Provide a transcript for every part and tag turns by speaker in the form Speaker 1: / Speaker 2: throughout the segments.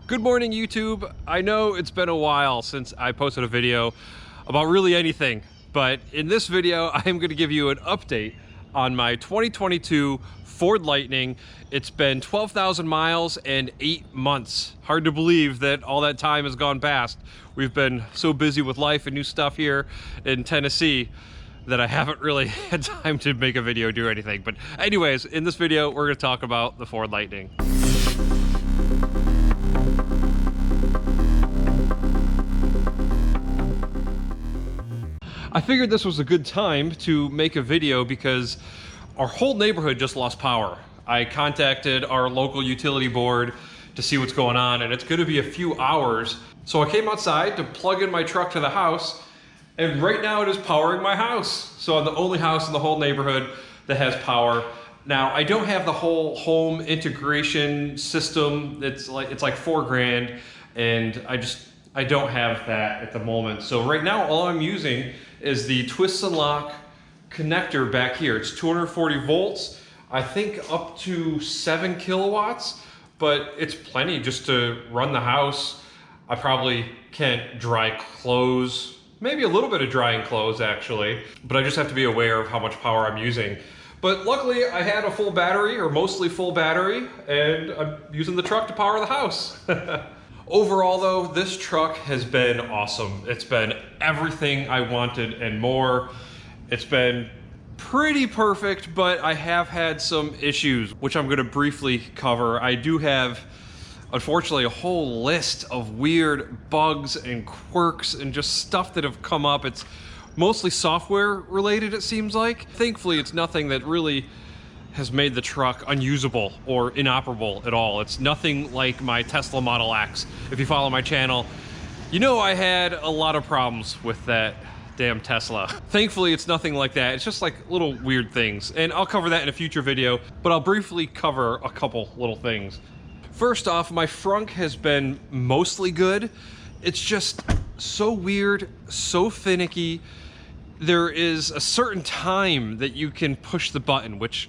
Speaker 1: Good morning, YouTube. I know it's been a while since I posted a video about really anything, but in this video, I am going to give you an update on my 2022 Ford Lightning. It's been 12,000 miles and 8 months. Hard to believe that all that time has gone past. We've been so busy with life and new stuff here in Tennessee that I haven't really had time to make a video, do anything. But anyways, in this video, we're going to talk about the Ford Lightning. I figured this was a good time to make a video because our whole neighborhood just lost power. I contacted our local utility board to see what's going on, and it's going to be a few hours. So I came outside to plug in my truck to the house, and right now it is powering my house. So I'm the only house in the whole neighborhood that has power. Now, I don't have the whole home integration system. It's like $4 grand, and I don't have that at the moment. So right now, all I'm using is the twist and lock connector back here. It's 240 volts, I think up to 7 kilowatts, but it's plenty just to run the house. I probably can't dry clothes, maybe a little bit of drying clothes actually, but I just have to be aware of how much power I'm using. But luckily I had a full battery, or mostly full battery, and I'm using the truck to power the house. Overall though, this truck has been awesome. It's been everything I wanted and more. It's been pretty perfect, but I have had some issues, which I'm gonna briefly cover. I do have, unfortunately, a whole list of weird bugs and quirks and just stuff that have come up. It's mostly software related, it seems like. Thankfully, it's nothing that really has made the truck unusable or inoperable at all. It's nothing like my Tesla Model X. If you follow my channel, you know I had a lot of problems with that damn Tesla. Thankfully, it's nothing like that. It's just like little weird things. And I'll cover that in a future video, but I'll briefly cover a couple little things. First off, my frunk has been mostly good. It's just so weird, so finicky. There is a certain time that you can push the button, which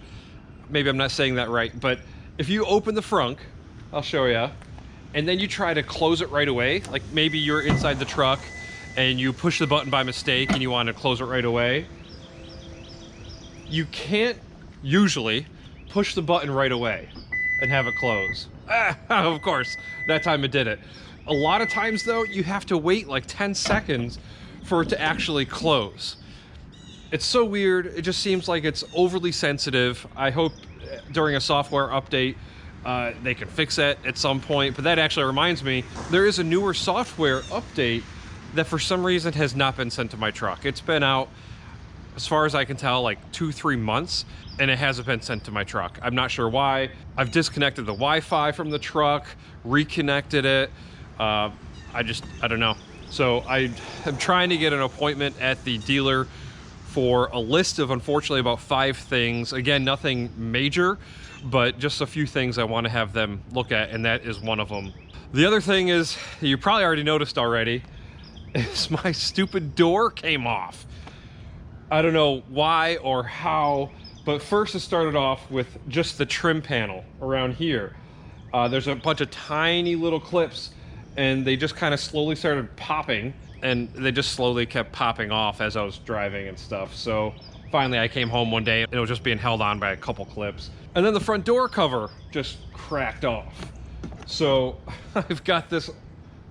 Speaker 1: maybe I'm not saying that right, but if you open the frunk, I'll show you, and then you try to close it right away, like maybe you're inside the truck and you push the button by mistake and you want to close it right away, you can't usually push the button right away and have it close. Of course, that time it did it. A lot of times though, you have to wait like 10 seconds for it to actually close. It's so weird. It just seems like it's overly sensitive. I hope during a software update they can fix that at some point. But that actually reminds me, there is a newer software update that for some reason has not been sent to my truck. It's been out, as far as I can tell, like 2-3 months, and it hasn't been sent to my truck. I'm not sure why. I've disconnected the Wi-Fi from the truck, reconnected it. I don't know. So I am trying to get an appointment at the dealer for a list of, unfortunately, about 5 things. Again, nothing major, but just a few things I want to have them look at, and that is one of them. The other thing is, you probably already noticed already, is my stupid door came off. I don't know why or how, but first it started off with just the trim panel around here. There's a bunch of tiny little clips, and they just kind of slowly started popping, and they just slowly kept popping off as I was driving and stuff. So finally I came home one day and it was just being held on by a couple clips. And then the front door cover just cracked off. So I've got this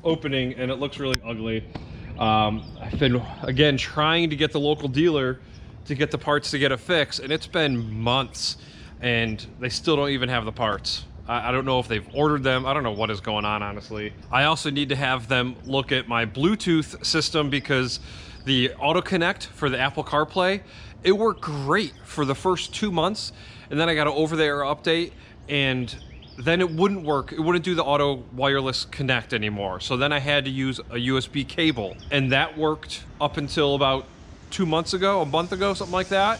Speaker 1: opening and it looks really ugly. I've been, again, trying to get the local dealer to get the parts to get it fixed, and it's been months and they still don't even have the parts. I don't know if they've ordered them. I don't know what is going on, honestly. I also need to have them look at my Bluetooth system because the auto connect for the Apple CarPlay, it worked great for the first 2 months, and then I got an over-the-air update, and then it wouldn't work. It wouldn't do the auto wireless connect anymore. So then I had to use a USB cable, and that worked up until about 2 months ago, a month ago, something like that.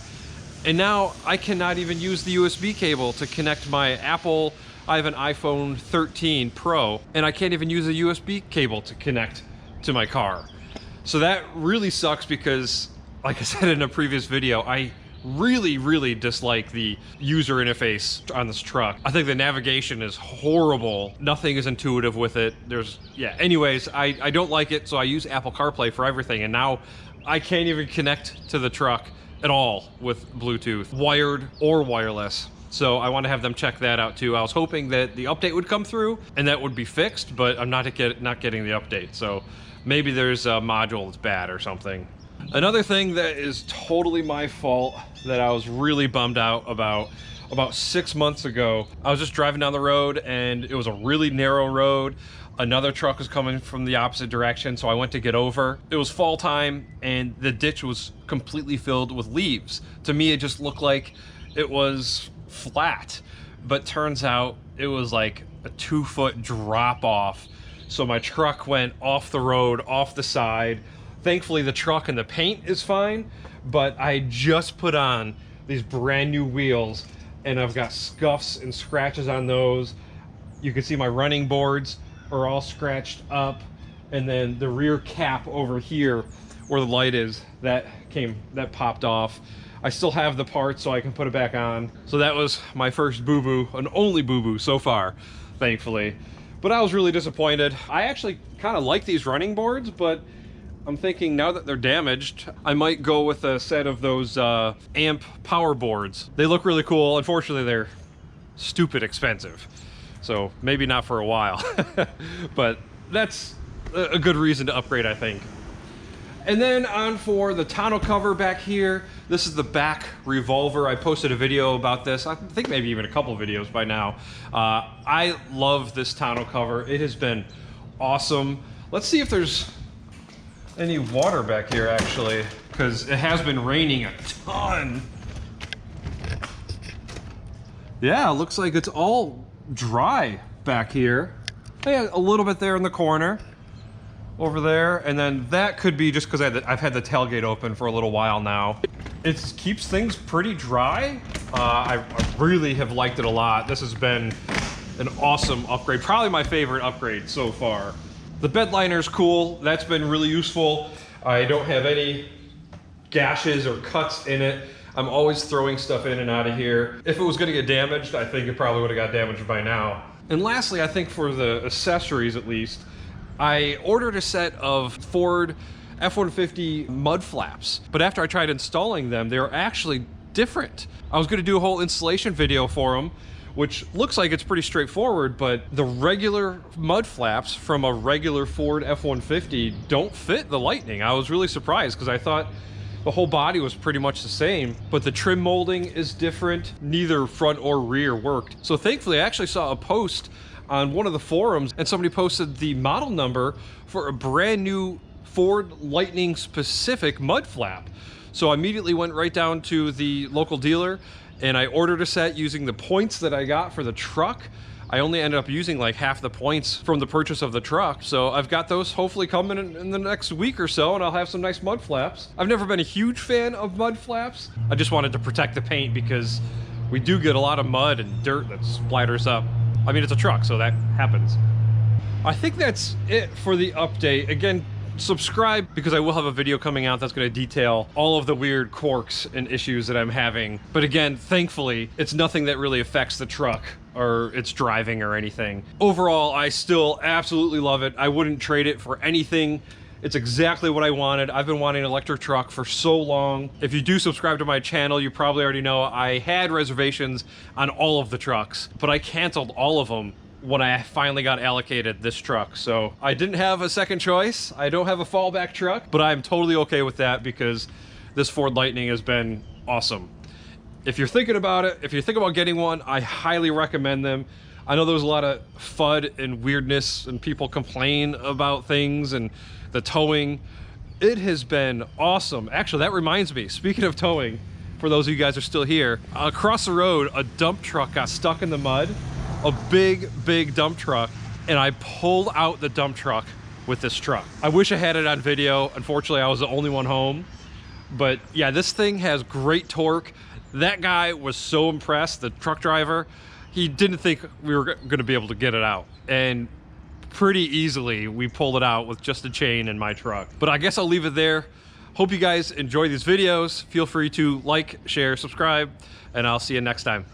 Speaker 1: And now I cannot even use the USB cable to connect my Apple. I have an iPhone 13 Pro, and I can't even use a USB cable to connect to my car. So that really sucks because, like I said in a previous video, I really dislike the user interface on this truck. I think the navigation is horrible. Nothing is intuitive with it. Anyways, I don't like it, so I use Apple CarPlay for everything, and now I can't even connect to the truck at all with Bluetooth, wired or wireless. So I want to have them check that out too. I was hoping that the update would come through and that would be fixed, but I'm not getting the update. So maybe there's a module that's bad or something. Another thing that is totally my fault that I was really bummed out about 6 months ago, I was just driving down the road and it was a really narrow road. Another truck was coming from the opposite direction, so I went to get over. It was fall time and the ditch was completely filled with leaves. To me, it just looked like it was flat, but turns out it was like a 2-foot drop off. So my truck went off the road, off the side. Thankfully, the truck and the paint is fine, but I just put on these brand new wheels and I've got scuffs and scratches on those. You can see my running boards are all scratched up, and then the rear cap over here where the light is, that popped off. I still have the parts so I can put it back on. So that was my first boo-boo, and only boo-boo so far, thankfully. But I was really disappointed. I actually kind of like these running boards, but I'm thinking now that they're damaged, I might go with a set of those amp power boards. They look really cool. Unfortunately, they're stupid expensive. So maybe not for a while, but that's a good reason to upgrade, I think. And then on for the tonneau cover back here. This is the BAK Revolver. I posted a video about this. I think maybe even a couple videos by now. I love this tonneau cover. It has been awesome. Let's see if there's any water back here actually, because it has been raining a ton. Yeah, it looks like it's all dry back here. Yeah, a little bit there in the corner over there, and then that could be just because I've had the tailgate open for a little while now. It keeps things pretty dry. I really have liked it a lot. This has been an awesome upgrade, probably my favorite upgrade so far. The bed liner is cool. That's been really useful. I don't have any gashes or cuts in it. I'm always throwing stuff in and out of here. If it was gonna get damaged, I think it probably would have got damaged by now. And lastly, I think for the accessories at least, I ordered a set of Ford F150 mud flaps, but after I tried installing them, they were actually different. I was gonna do a whole installation video for them, which looks like it's pretty straightforward, but the regular mud flaps from a regular Ford F150 don't fit the Lightning. I was really surprised because I thought the whole body was pretty much the same, but the trim molding is different. Neither front or rear worked. So thankfully, I actually saw a post on one of the forums and somebody posted the model number for a brand new Ford Lightning specific mud flap. So I immediately went right down to the local dealer and I ordered a set using the points that I got for the truck. I only ended up using like half the points from the purchase of the truck. So I've got those hopefully coming in the next week or so, and I'll have some nice mud flaps. I've never been a huge fan of mud flaps. I just wanted to protect the paint because we do get a lot of mud and dirt that splatters up. I mean, it's a truck, so that happens. I think that's it for the update. Again, subscribe because I will have a video coming out that's going to detail all of the weird quirks and issues that I'm having. But again, thankfully, it's nothing that really affects the truck or its driving or anything. Overall, I still absolutely love it. I wouldn't trade it for anything. It's exactly what I wanted. I've been wanting an electric truck for so long. If you do subscribe to my channel, you probably already know I had reservations on all of the trucks, but I canceled all of them when I finally got allocated this truck. So I didn't have a second choice. I don't have a fallback truck, but I'm totally okay with that because this Ford Lightning has been awesome. If you're thinking about it, if you're thinking about getting one, I highly recommend them. I know there was a lot of FUD and weirdness and people complain about things and the towing. It has been awesome. Actually, that reminds me, speaking of towing, for those of you guys who are still here, across the road, a dump truck got stuck in the mud, a big dump truck, and I pulled out the dump truck with this truck. I wish I had it on video. Unfortunately, I was the only one home. But yeah, this thing has great torque. That guy was so impressed, the truck driver, he didn't think we were gonna be able to get it out. And pretty easily, we pulled it out with just a chain in my truck. But I guess I'll leave it there. Hope you guys enjoy these videos. Feel free to like, share, subscribe, and I'll see you next time.